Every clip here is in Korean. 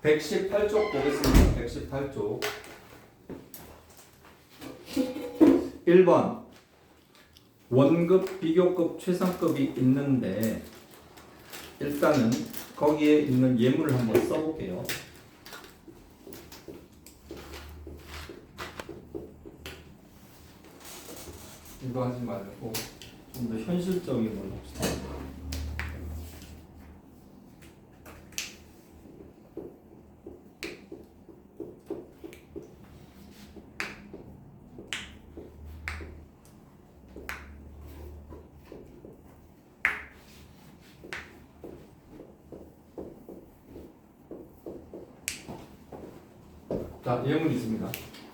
118쪽 보겠습니다. 118쪽 1번 원급, 비교급, 최상급이 있는데 일단은 거기에 있는 예문을 한번 써볼게요. 이거 하지 말고 좀 더 현실적인 걸로 합시다. 자, 예문이 있습니다.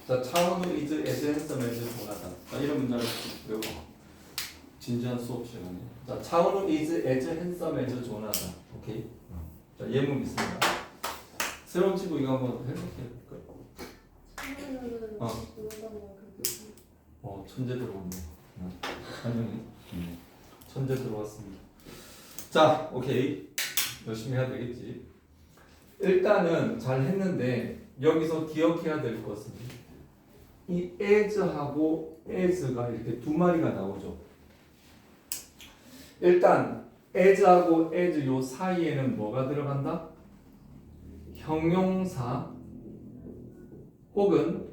자, 차은우 is as handsome as 조나단. 자, 이런 문장을 외우고 진지한 수업 시간에. 자, 차은우 is as handsome as 조나단. 오케이. 자, 예문 있습니다. 새로운 친구 이거 한번 해볼게요. 천재 들어왔네. 안녕히. 천재 들어왔습니다. 자, 오케이. 열심히 해야 되겠지. 일단은 잘 했는데 여기서 기억해야 될 것은 이 as하고 as가 이렇게 두 마리가 나오죠. 일단 as하고 as 요 사이에는 뭐가 들어간다? 형용사 혹은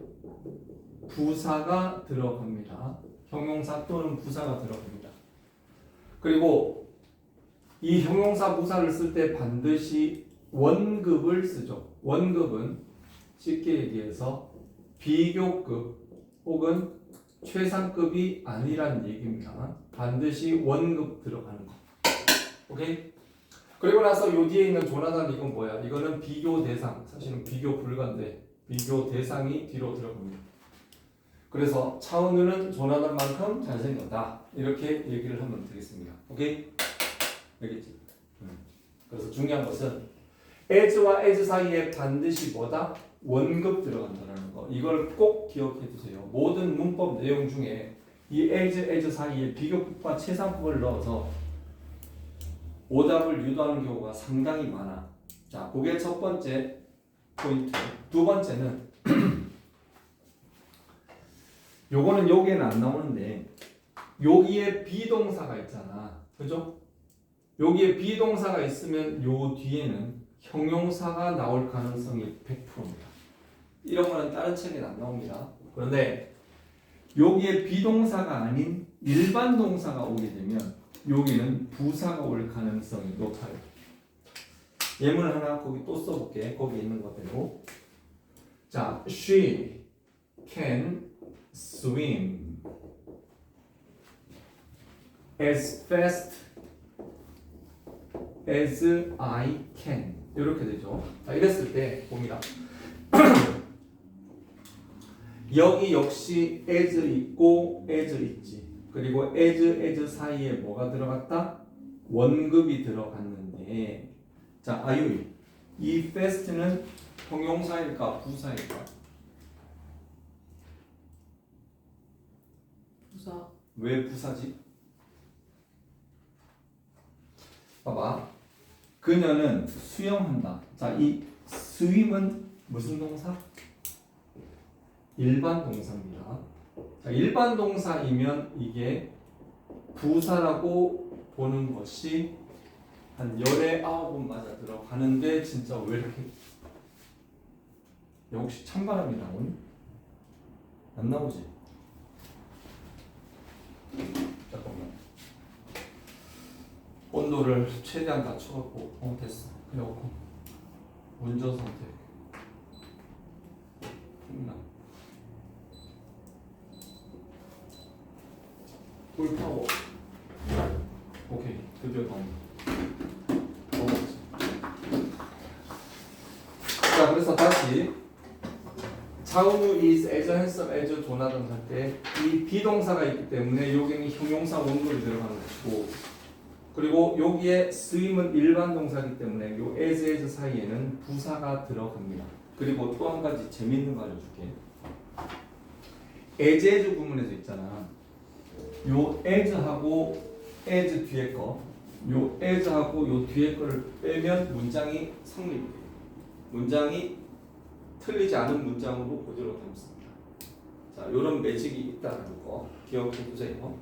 부사가 들어갑니다. 형용사 또는 부사가 들어갑니다. 그리고 이 형용사 부사를 쓸 때 반드시 원급을 쓰죠. 원급은 쉽게 얘기해서 비교급 혹은 최상급이 아니란 얘기입니다. 반드시 원급 들어가는 거. 오케이? 그리고 나서 요 뒤에 있는 조나단 이건 뭐야? 이거는 비교 대상. 사실은 비교 불가인데 비교 대상이 뒤로 들어갑니다. 그래서 차은우는 조나단만큼 잘생겼다. 이렇게 얘기를 하면 되겠습니다. 오케이? 알겠지? 그래서 중요한 것은 as와 as 사이에 반드시 뭐다? 원급 들어간다는 거. 이걸 꼭 기억해 두세요. 모든 문법 내용 중에 이 as 사이에 비교급과 최상급을 넣어서 오답을 유도하는 경우가 상당히 많아. 자, 그게 첫 번째 포인트. 두 번째는 요거는 여기에는 안 나오는데 여기에 비동사가 있잖아. 그죠? 여기에 비동사가 있으면 요 뒤에는 형용사가 나올 가능성이 100%입니다. 이런 거는 다른 책에는 안 나옵니다. 그런데 여기에 비동사가 아닌 일반 동사가 오게 되면 여기는 부사가 올 가능성이 높아요. 예문을 하나 거기 또 써볼게. 거기 있는 것대로. 자, she can swim as fast as I can. 이렇게 되죠. 자, 이랬을 때 봅니다. 여기 역시 as 있고 as 있지. 그리고 as 사이에 뭐가 들어갔다? 원급이 들어갔는데, 자, 아유이, 이 fast는 형용사일까 부사일까? 부사. 왜 부사지? 봐봐. 그녀는 수영한다. 자, 이 swim은 무슨 동사? 일반 동사입니다. 자, 일반 동사이면 이게 부사라고 보는 것이 한 10에 9번 맞아 들어가는데 진짜 왜 이렇게 혹시 찬바람이 나오니? 안 나오지? 잠깐만. 온도를 최대한 낮춰갖고 됐어. 그래갖고 운전 상태 힘나. 풀파워. 오케이, 드디어 나온다. 자, 그래서 다시 차은우 is as handsome as 조나단 할 때 이 비동사가 있기 때문에 여기는 형용사 원급이 들어가는 것이고, 그리고 여기에 swim은 일반 동사이기 때문에 요 as 사이에는 부사가 들어갑니다. 그리고 또 한 가지 재밌는 거 알려줄게. as 구문에서 있잖아. 요 as하고 as 뒤에 거, 요 as하고 요 뒤에 거를 빼면 문장이 성립이 돼요. 문장이 틀리지 않은 문장으로 그대로 담습니다. 자, 이런 매직이 있다는 거 기억해 두세요.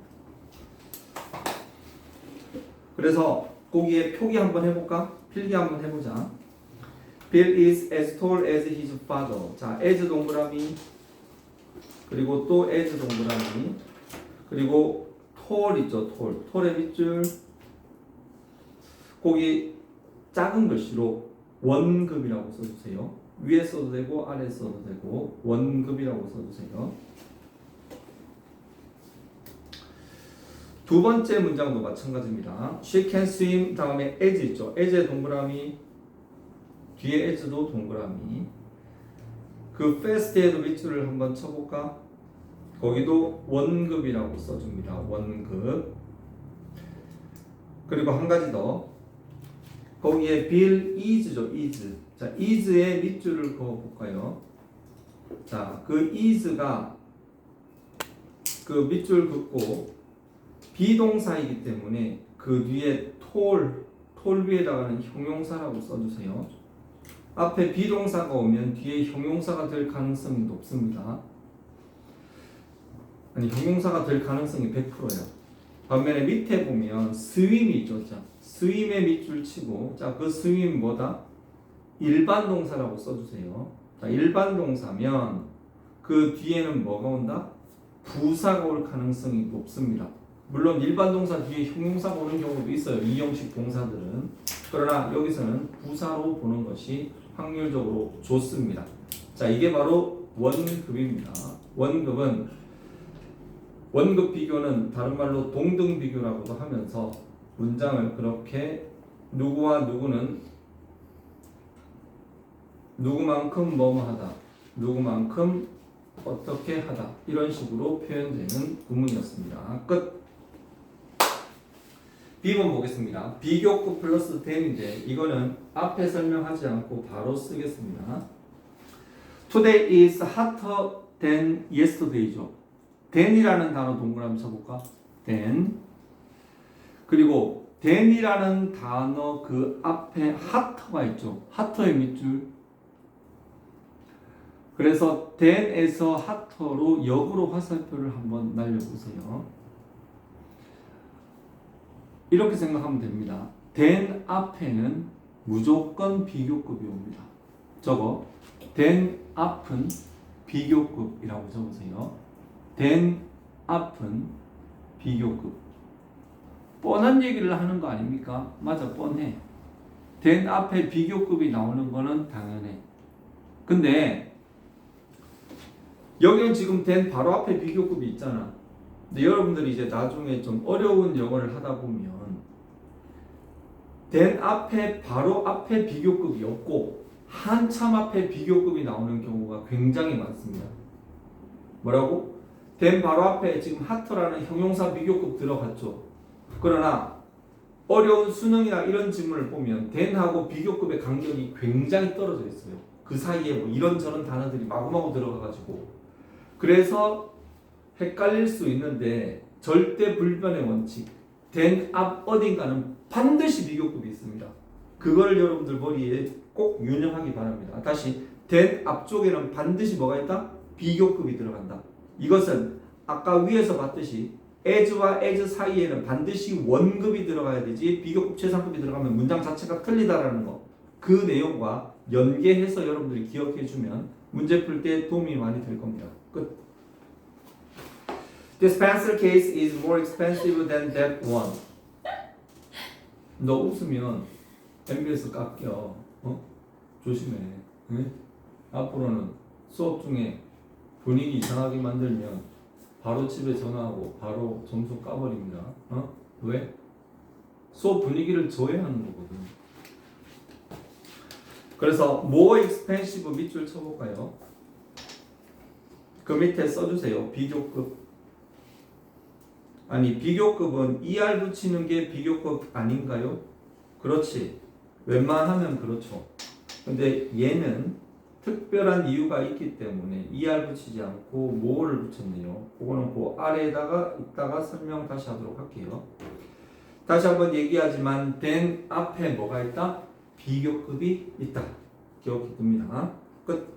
그래서 거기에 표기 한번 해볼까? 필기 한번 해보자. Bill is as tall as his father. 자, as 동그라미, 그리고 또 as 동그라미, 그리고 tall 있죠, tall. tall의 밑줄. 거기 작은 글씨로 원급이라고 써주세요. 위에 써도 되고 아래 써도 되고 원급이라고 써주세요. 두 번째 문장도 마찬가지입니다. She can swim 다음에 as 있죠. as의 동그라미, 뒤에 as도 동그라미. 그 fast에도 밑줄을 한번 쳐볼까? 거기도 원급이라고 써줍니다. 원급. 그리고 한 가지 더. 거기에 Bill is죠. is. 자, is의 밑줄을 그어볼까요? 자, 그 is가 그 밑줄 긋고 비동사이기 때문에 그 뒤에 tall 위에다가는 형용사라고 써주세요. 앞에 비동사가 오면 뒤에 형용사가 될 가능성이 높습니다. 아니, 형용사가 될 가능성이 100%예요. 반면에 밑에 보면 swim이 있죠. 자, swim의 밑줄 치고, 자, 그 swim 뭐다? 일반 동사라고 써주세요. 자, 일반 동사면 그 뒤에는 뭐가 온다? 부사가 올 가능성이 높습니다. 물론 일반 동사 뒤에 형용사가 오는 경우도 있어요. 이 형식 동사들은. 그러나 여기서는 부사로 보는 것이 확률적으로 좋습니다. 자, 이게 바로 원급입니다. 원급 비교는 다른 말로 동등 비교라고도 하면서 문장을 그렇게 누구와 누구는 누구만큼 뭐뭐하다, 누구만큼 어떻게 하다, 이런 식으로 표현되는 구문이었습니다. 끝. B번 보겠습니다. 비교급 플러스 then인데 이거는 앞에 설명하지 않고 바로 쓰겠습니다. Today is hotter than yesterday죠. then이라는 단어 동그라미 쳐볼까? then. 그리고 then이라는 단어 그 앞에 hotter가 있죠. hotter의 밑줄. 그래서 then에서 hotter로 역으로 화살표를 한번 날려보세요. 이렇게 생각하면 됩니다. then 앞에는 무조건 비교급이 옵니다. 저거 then 앞은 비교급이라고 적으세요. then 앞은 비교급. 뻔한 얘기를 하는 거 아닙니까? 맞아, 뻔해. then 앞에 비교급이 나오는 거는 당연해. 근데 여기는 지금 then 바로 앞에 비교급이 있잖아. 근데 여러분들이 이제 나중에 좀 어려운 영어를 하다 보면 then 앞에 바로 앞에 비교급이 없고 한참 앞에 비교급이 나오는 경우가 굉장히 많습니다. 뭐라고? then 바로 앞에 지금 hotter라는 형용사 비교급 들어갔죠. 그러나 어려운 수능이나 이런 질문을 보면 then하고 비교급의 간격이 굉장히 떨어져 있어요. 그 사이에 뭐 이런저런 단어들이 마구마구 들어가가지고 그래서 헷갈릴 수 있는데 절대 불변의 원칙 then 앞 어딘가는 반드시 비교급이 있습니다. 그걸 여러분들 머리에 꼭 유념하기 바랍니다. 다시 then 앞쪽에는 반드시 뭐가 있다? 비교급이 들어간다. 이것은 아까 위에서 봤듯이 as와 as 사이에는 반드시 원급이 들어가야 되지 비교급 최상급이 들어가면 문장 자체가 틀리다라는 거. 그 내용과 연계해서 여러분들이 기억해 주면 문제 풀 때 도움이 많이 될 겁니다. 끝. This pencil case is more expensive than that one. 너 웃으면 MBS 깎여. 조심해. 응? 앞으로는 수업 중에 분위기 이상하게 만들면 바로 집에 전화하고 바로 점수 까버립니다. 왜? 수업 분위기를 저해하는 거거든. 그래서 more expensive 밑줄 쳐볼까요? 그 밑에 써주세요. 비교급. 아니, 비교급은 ER 붙이는 게 비교급 아닌가요? 그렇지. 웬만하면 그렇죠. 근데 얘는 특별한 이유가 있기 때문에 ER 붙이지 않고 more를 붙였네요. 그거는 그 아래에다가 이따가 설명 다시 하도록 할게요. 다시 한번 얘기하지만 then 앞에 뭐가 있다? 비교급이 있다. 기억해 둡니다. 끝.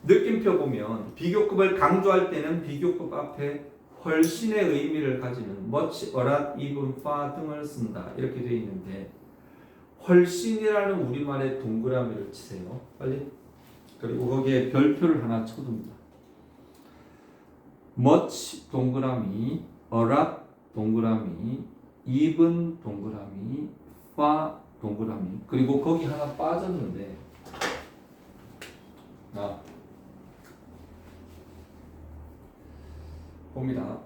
느낌표 보면 비교급을 강조할 때는 비교급 앞에 훨씬의 의미를 가지는 much, a lot, even, far 등을 쓴다. 이렇게 되어 있는데 훨씬이라는 우리말의 동그라미를 치세요. 빨리. 그리고 거기에 별표를 하나 쳐둡니다. much 동그라미, a lot 동그라미, even 동그라미, far 동그라미. 그리고 거기 하나 빠졌는데 봅니다.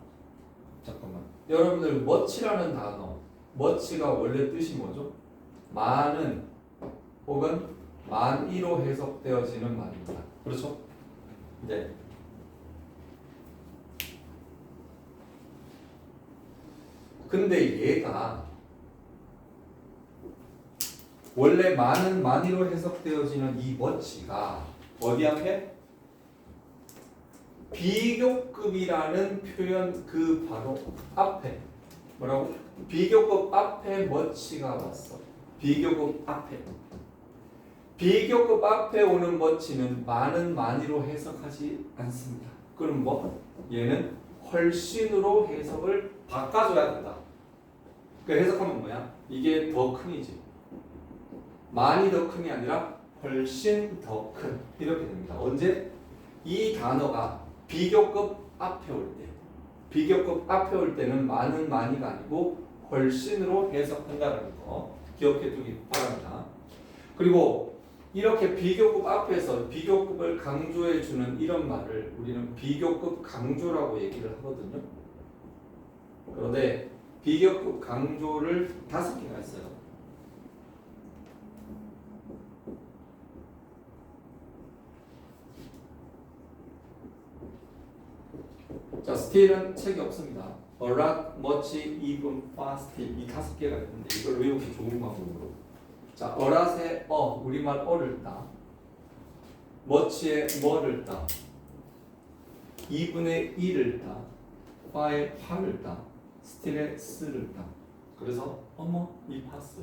잠깐만. 여러분들 much라는 단어, much가 원래 뜻이 뭐죠? 많은 혹은 많이로 해석되어지는 말입니다. 그렇죠? 네. 근데 얘가 원래 많은 많이로 해석되어지는 이 much가 어디 앞에? 비교급이라는 표현 그 바로 앞에 뭐라고? 비교급 앞에 much가 왔어. 비교급 앞에. 비교급 앞에 오는 much는 많은 많이로 해석하지 않습니다. 그럼 뭐? 얘는 훨씬으로 해석을 바꿔줘야 된다. 그 해석하면 뭐야? 이게 더 큰이지. 많이 더 큰이 아니라 훨씬 더 큰. 이렇게 됩니다. 언제? 이 단어가 비교급 앞에 올 때. 비교급 앞에 올 때는 많은 많이가 아니고 훨씬으로 해석한다는 거 기억해 두기 바랍니다. 그리고 이렇게 비교급 앞에서 비교급을 강조해 주는 이런 말을 우리는 비교급 강조라고 얘기를 하거든요. 그런데 비교급 강조를 5개가 있어요. 자, still은 책이 없습니다. a lot, much, even, far, still 이 5개가 있는데 이걸 외우기 좋은 방법으로. 자, a lot의 우리말 어를 따, much의 뭐를 따, even의 이를 따, far의 파를 따, still의 스를 따. 그래서 어머 이 파스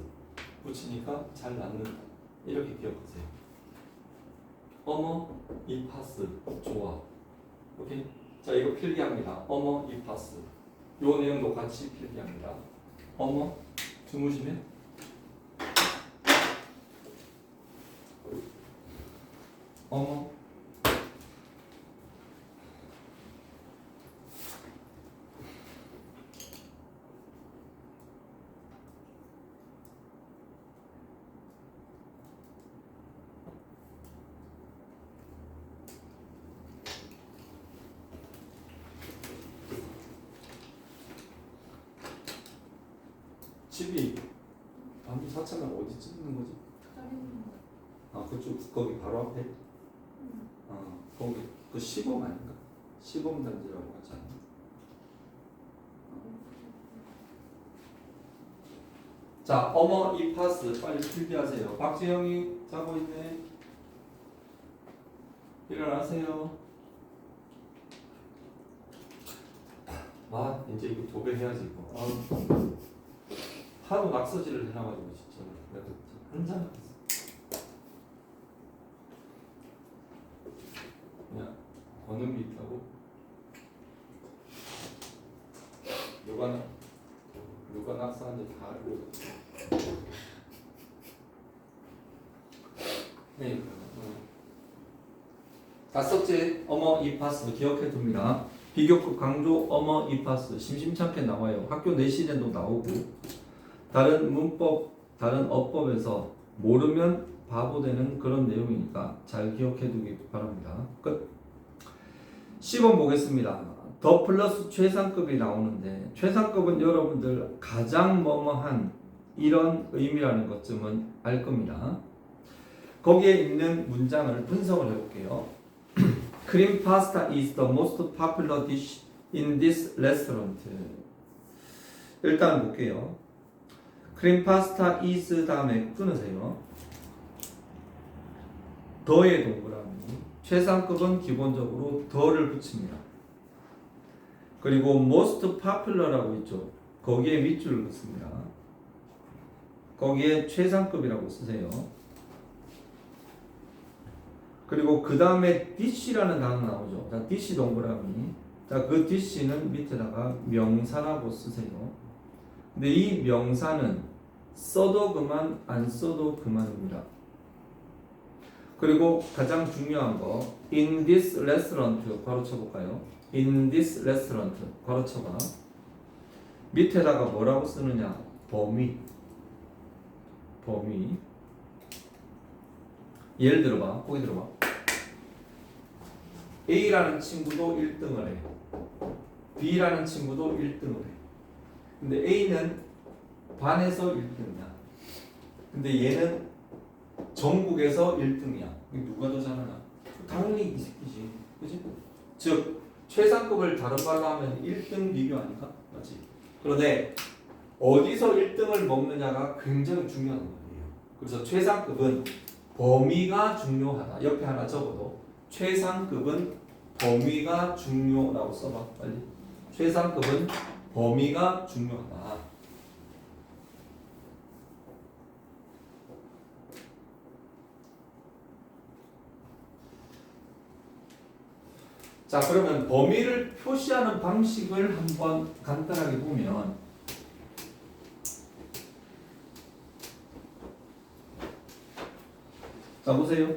붙이니까 잘 낫는다. 이렇게 기억하세요. 어머 이 파스 좋아. 오케이. 자, 이거 필기합니다. 어머 이 파스. 요 내용도 같이 필기합니다. 어머 주무시면 어머 집이 반도 사차면 어디 찍는 거지? 아, 그쪽 거기 바로 앞에? 거기 그 시범 아닌가? 시범 단지라고 하지 않나? 자, 어머 이 파스 빨리 필기하세요. 박지영이 자고 있네. 일어나세요. 아, 이제 이거 도배해야지 이거. 하루 낙서지를 해놔가지고 진짜 내가 한잔 그냥 권은비 있다고 누가 낙서한지 다 알고 네. 다섯째 어머 이 파스 기억해 둡니다. 비교급 강조 어머 이 파스 심심찮게 나와요. 학교 내신에도 나오고 다른 문법, 다른 어법에서 모르면 바보 되는 그런 내용이니까 잘 기억해 두기 바랍니다. 끝. 10번 보겠습니다. 더 플러스 최상급이 나오는데 최상급은 여러분들 가장 뭐뭐한 이런 의미라는 것쯤은 알 겁니다. 거기에 있는 문장을 분석을 해볼게요. Cream pasta is the most popular dish in this restaurant. 일단 볼게요. 크림 파스타 is 다음에 끊으세요. 더의 동그라미. 최상급은 기본적으로 더를 붙입니다. 그리고 most popular라고 있죠. 거기에 밑줄을 긋습니다. 거기에 최상급이라고 쓰세요. 그리고 그 다음에 DC라는 단어 나오죠. 자, DC 동그라미. 자, 그 DC는 밑에다가 명사라고 쓰세요. 근데 이 명사는 써도 그만, 안 써도 그만입니다. 그리고 가장 중요한 거, in this restaurant 괄호 쳐볼까요? in this restaurant 괄호 쳐봐. 밑에다가 뭐라고 쓰느냐? 범위. 예를 들어봐, 거기 들어봐. A라는 친구도 1등을 해. B라는 친구도 1등을 해. 근데 A는 반에서 1등이야. 근데 얘는 전국에서 1등이야. 누가 더 잘하나? 당연히 이 새끼지. 그치? 즉, 최상급을 다른 말로 하면 1등 비교 아닌가? 맞지? 그런데 어디서 1등을 먹느냐가 굉장히 중요한 거예요. 그래서 최상급은 범위가 중요하다. 옆에 하나 적어도 최상급은 범위가 중요라고 써봐. 빨리. 최상급은 범위가 중요하다. 자, 그러면 범위를 표시하는 방식을 한번 간단하게 보면, 자, 보세요.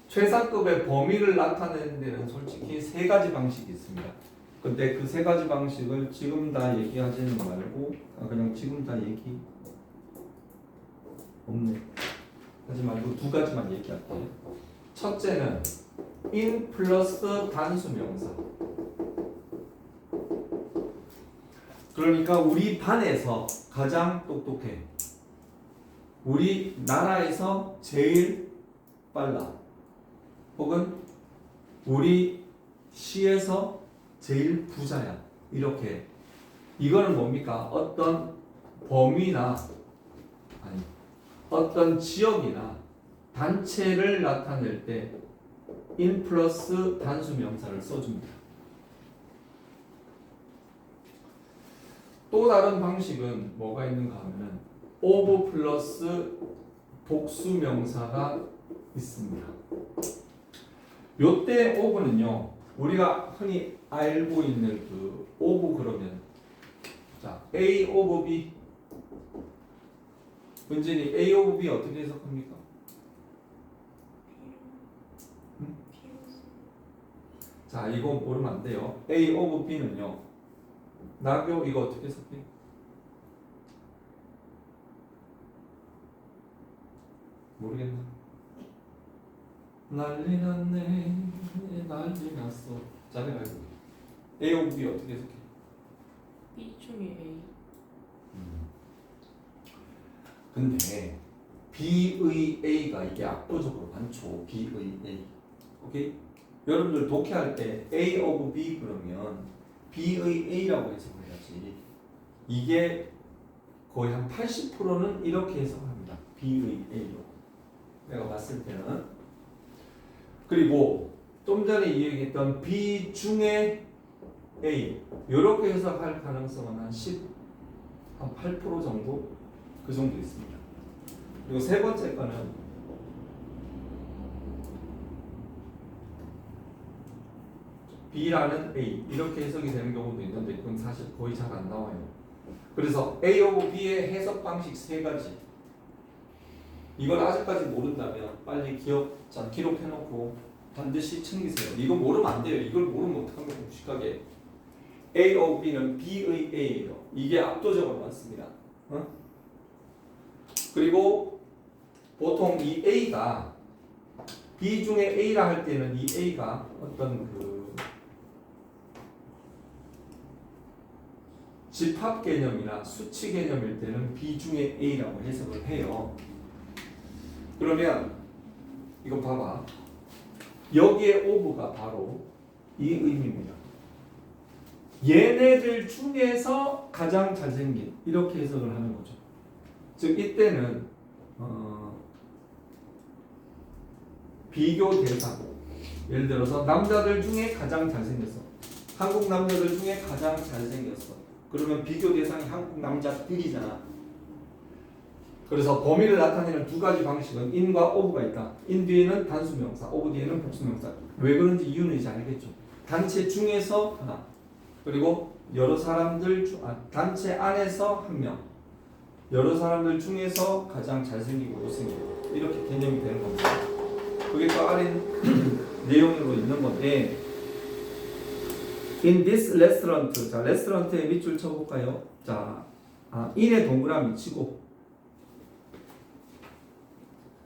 최상급의 범위를 나타내는 데는 솔직히 세 가지 방식이 있습니다. 근데 그 세 가지 방식을 지금 다 얘기하지는 말고, 그냥 지금 다 얘기 없네. 하지 말고 두 가지만 얘기할게요. 첫째는 in 플러스 단수 명사. 그러니까 우리 반에서 가장 똑똑해. 우리 나라에서 제일 빨라. 혹은 우리 시에서 제일 부자야. 이렇게. 이거는 뭡니까? 어떤 범위나 아니 어떤 지역이나 단체를 나타낼 때 in 플러스 단수 명사를 써줍니다. 또 다른 방식은 뭐가 있는가 하면은 of 플러스 복수 명사가 있습니다. 요때 of는요, 우리가 흔히 알고 있는 그 of 그러면, 자, A of B. 은진이 A of B 어떻게 해석합니까? 자, 이거 모르면 안 돼요. A of B는요, 나교 이거 어떻게 해석해? 모르겠나? 난리 났네, 난리 났어. 자네 말고 A of B 어떻게 해석해? B 중에 A. 근데 B의 A가 이게 압도적으로 많죠. B의 A. 오케이? 여러분들 독해할 때 A of B 그러면 B의 A라고 해석을 해야지. 이게 거의 한 80%는 이렇게 해석합니다. B의 A로. 내가 봤을 때는. 그리고 좀 전에 이야기했던 B 중에 A 이렇게 해석할 가능성은 한 8% 정도 그 정도 있습니다. 그리고 세 번째 거는 B라는 A 이렇게 해석이 되는 경우도 있는데 그건 사실 거의 잘 안 나와요. 그래서 A of B의 해석 방식 세 가지. 이걸 아직까지 모른다면 빨리 기록해놓고 반드시 챙기세요. 이거 모르면 안 돼요. 이걸 모르면 어떡합니까? 무식하게. A of B는 B의 A예요. 이게 압도적으로 많습니다. 그리고 보통 이 A가 B 중에 A라 할 때는 이 A가 어떤 그 집합 개념이나 수치 개념일 때는 B 중에 A라고 해석을 해요. 그러면 이거 봐봐. 여기에 of가 바로 이 의미입니다. 얘네들 중에서 가장 잘생긴 이렇게 해석을 하는 거죠. 즉 이때는 비교 대상. 예를 들어서 남자들 중에 가장 잘생겼어. 한국 남자들 중에 가장 잘생겼어. 그러면 비교 대상이 한국 남자들이잖아. 그래서 범위를 나타내는 두 가지 방식은 in과 of가 있다. in 뒤에는 단수명사, of 뒤에는 복수명사. 왜 그런지 이유는 이제 알겠죠. 단체 중에서 하나, 그리고 여러 사람들 단체 안에서 한 명, 여러 사람들 중에서 가장 잘생기고 못생기고 이렇게 개념이 되는 겁니다. 그게 또 아래 내용으로 있는 건데, in this restaurant. 자, 레스토랑트에 밑줄 쳐볼까요? 자, in에 동그라미 치고,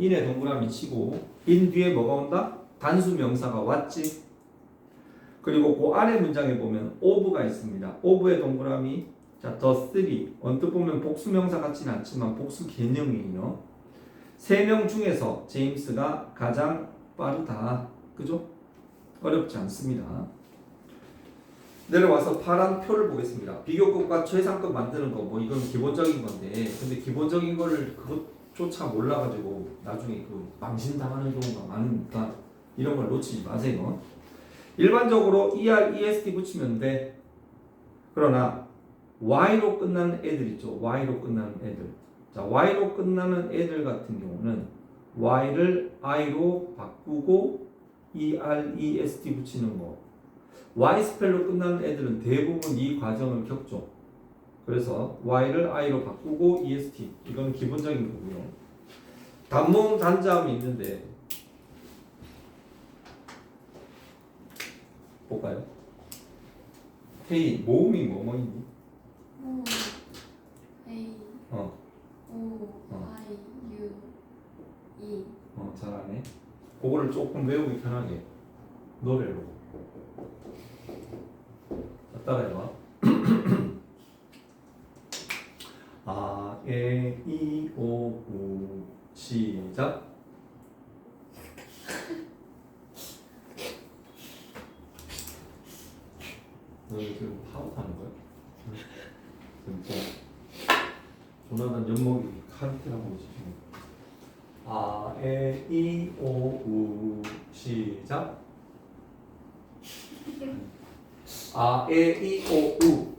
in에 동그라미 치고, in 뒤에 뭐가 온다? 단수 명사가 왔지. 그리고 그 아래 문장에 보면 of가 있습니다. of의 동그라미. 자, the three. 언뜻 보면 복수 명사 같지는 않지만 복수 개념이에요. 세 명 중에서 제임스가 가장 빠르다. 그죠? 어렵지 않습니다. 내려와서 파란 표를 보겠습니다. 비교급과 최상급 만드는 거 뭐 이건 기본적인 건데, 근데 기본적인 거를 그것조차 몰라가지고 나중에 그 망신당하는 경우가 많으니까 이런 걸 놓치지 마세요. 일반적으로 ER, EST 붙이면 돼. 그러나 Y로 끝나는 애들 있죠. Y로 끝나는 애들. 자, Y로 끝나는 애들 같은 경우는 Y를 I로 바꾸고 ER, EST 붙이는 거. Y 스펠로 끝나는 애들은 대부분 이 과정을 겪죠. 그래서 Y를 I로 바꾸고 EST. 이건 기본적인 거고요. 단모음 단자음이 있는데 볼까요? 헤이, 모음이 뭐뭐 있니? O A 어, O I U E. 잘하네. 그거를 조금 외우기 편하게 노래로. 자, 따라해봐. 아, 에, 이, 오, 우. 시작. 너 지금 파업하는 거야? 진짜. 조나단 연목이 카르텔하고 지금. 아, 에, 이, 오, 우. 시작. 아, 에, 이, 오, 우.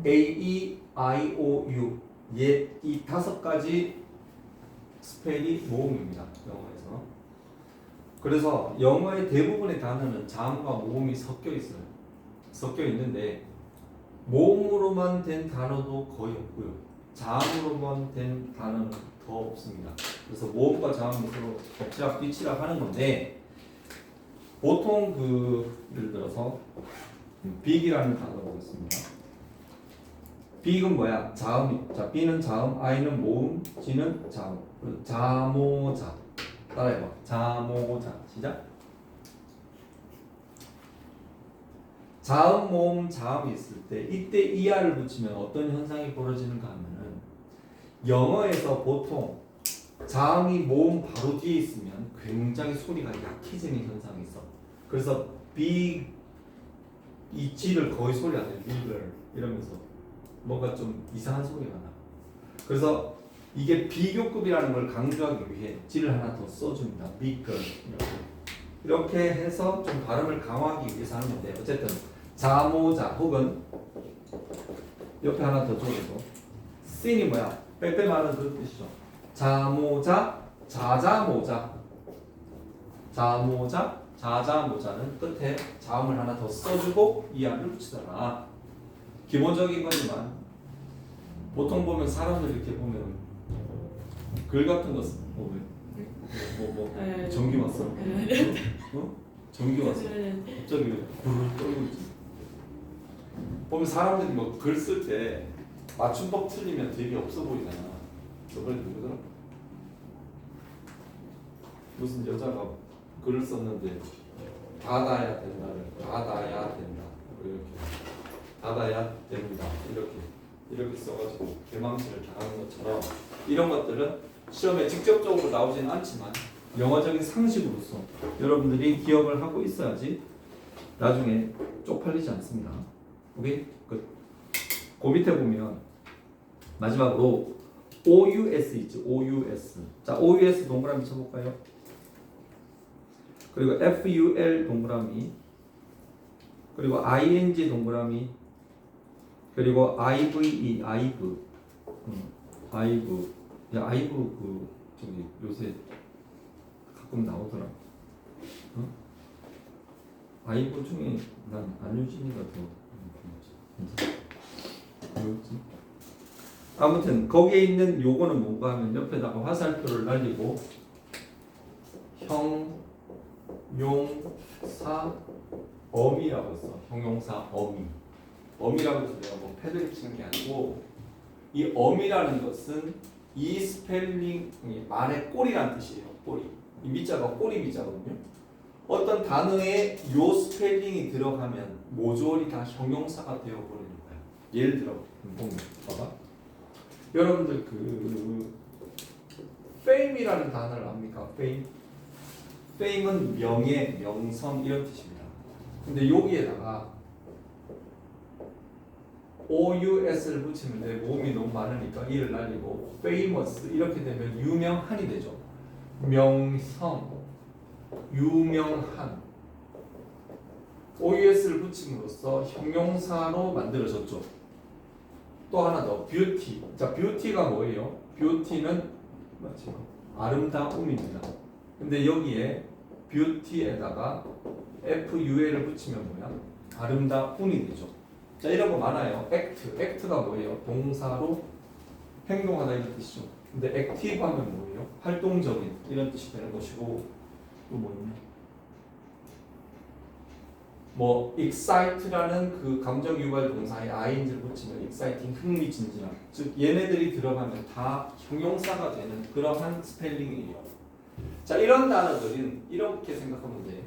A, E, I, O, U. 이 다섯 가지 스펠이 모음입니다. 영어에서. 그래서 영어의 대부분의 단어는 자음과 모음이 섞여 있어요. 섞여 있는데 모음으로만 된 단어도 거의 없고요. 자음으로만 된 단어는 더 없습니다. 그래서 모음과 자음이 서로 엎치락 뒤치락 하는 건데, 보통 예를 들어서 big이라는 단어 보겠습니다. big은 뭐야? 자음이. 자, b는 자음, i는 모음, g는 자음. 자모자. 따라해봐. 자모자. 시작. 자음, 모음, 자음이 있을 때 이때 ER을 붙이면 어떤 현상이 벌어지는가 하면은, 영어에서 보통 자음이 모음 바로 뒤에 있으면 굉장히 소리가 약해지는 현상이 있어. 그래서 big, 이 G를 거의 소리 안 내. big을 이러면서 뭔가 좀 이상한 소리가 나. 그래서 이게 비교급이라는 걸 강조하기 위해 G를 하나 더 써줍니다. bigger 이렇게 해서 좀 발음을 강화하기 위해서 하는 건데, 어쨌든 자모자 혹은 옆에 하나 더 줘도 씬이 뭐야? 빼빼 말은 그 뜻이죠. 자모자, 자자모자. 자모자, 자자모자는 끝에 자음을 하나 더 써주고 이하를 붙이더라. 기본적인 거지만 보통 보면 사람들 이렇게 보면 글 같은 거 네. 전기 왔어? 어? 전기 왔어? 네. 갑자기 왜 불을 떨고 있지? 보면 사람들이 뭐 글 쓸 때 맞춤법 틀리면 되게 없어 보이잖아. 저번에 누구더라? 무슨 여자가 글을 썼는데 닫아야 된다를 닫아야 된다 이렇게 닫아야 됩니다 이렇게 써가지고 개망치를 당하는 것처럼, 이런 것들은 시험에 직접적으로 나오지는 않지만 영어적인 상식으로서 여러분들이 기억을 하고 있어야지 나중에 쪽팔리지 않습니다. 오케이? 끝. 그 밑에 보면 마지막으로 OUS 있죠. OUS. 자, OUS 동그라미 쳐볼까요? 그리고 FUL 동그라미, 그리고 ING 동그라미, 그리고 IVE, IVE, 야 아이브 그 저기 요새 가끔 나오더라. 어? 아이브 중에 난 안유진이가 더 뭐였지? 아무튼 거기에 있는 요거는 뭔가 하면 옆에다가 화살표를 날리고 형용사 어미라고 했어. 형용사 어미. 어미라고 해서 내가 뭐 패드립 치는 게 아니고 이 어미라는 것은 이 스펠링 말의 꼬리란 뜻이에요. 꼬리. 이 미자가 꼬리 미자거든요. 어떤 단어에 요 스펠링이 들어가면 모조리 다 형용사가 되어버리는 거야. 예를 들어 보면 봐봐. 여러분들 그 fame이라는 단어를 압니까? fame. fame은 명예, 명성 이런 뜻입니다. 근데 여기에다가 OUS를 붙이면 내 모음이 너무 많으니까 이를 날리고 famous 이렇게 되면 유명한이 되죠. 명성, 유명한. OUS를 붙임으로써 형용사로 만들어졌죠. 또 하나 더, beauty. 자, beauty가 뭐예요? beauty는 맞지? 아름다움입니다. 근데 여기에 beauty에다가 FUL을 붙이면 뭐야? 아름다움이 되죠. 자, 이런 거 많아요. act가 뭐예요? 동사로 행동하다 이런 뜻이죠. 근데 active 하면 뭐예요? 활동적인 이런 뜻이 되는 것이고 또 뭐냐? 뭐 excite라는 그 감정 유발 동사에 ing를 붙이면 exciting 흥미진진한, 즉 얘네들이 들어가면 다 형용사가 되는 그러한 스펠링이에요. 자, 이런 단어들은 이렇게 생각하면 돼.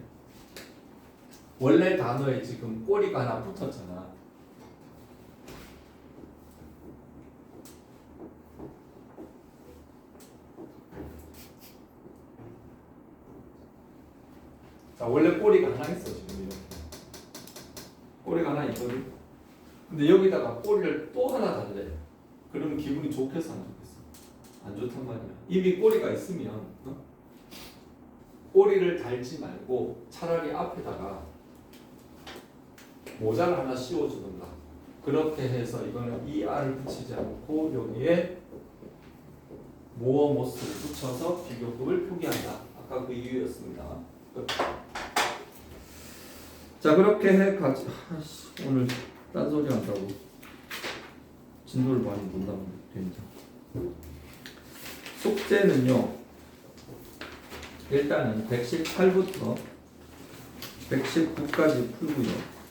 원래 단어에 지금 꼬리가 하나 붙었잖아. 자, 원래 꼬리가 하나 있어 지금 이렇게. 꼬리가 하나 있거든. 근데 여기다가 꼬리를 또 하나 달래. 그러면 기분이 좋겠어 안 좋겠어? 안 좋단 말이야. 이미 꼬리가 있으면 꼬리를 달지 말고 차라리 앞에다가 모자를 하나 씌워주든가. 그렇게 해서 이거는 ER을 붙이지 않고 여기에 모어모스를 붙여서 비교급을 표기한다. 아까 그 이유였습니다. 끝. 자, 그렇게 해 가지. 오늘 딴소리 한다고 진도를 많이 못 나오네. 됩니다. 숙제는요. 일단은 118부터 119까지 풀고요.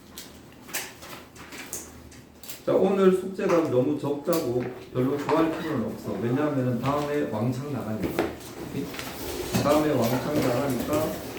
자, 오늘 숙제가 너무 적다고 별로 좋아할 필요는 없어. 왜냐하면 다음에 왕창 나가니까. 다음에 왕창 나가니까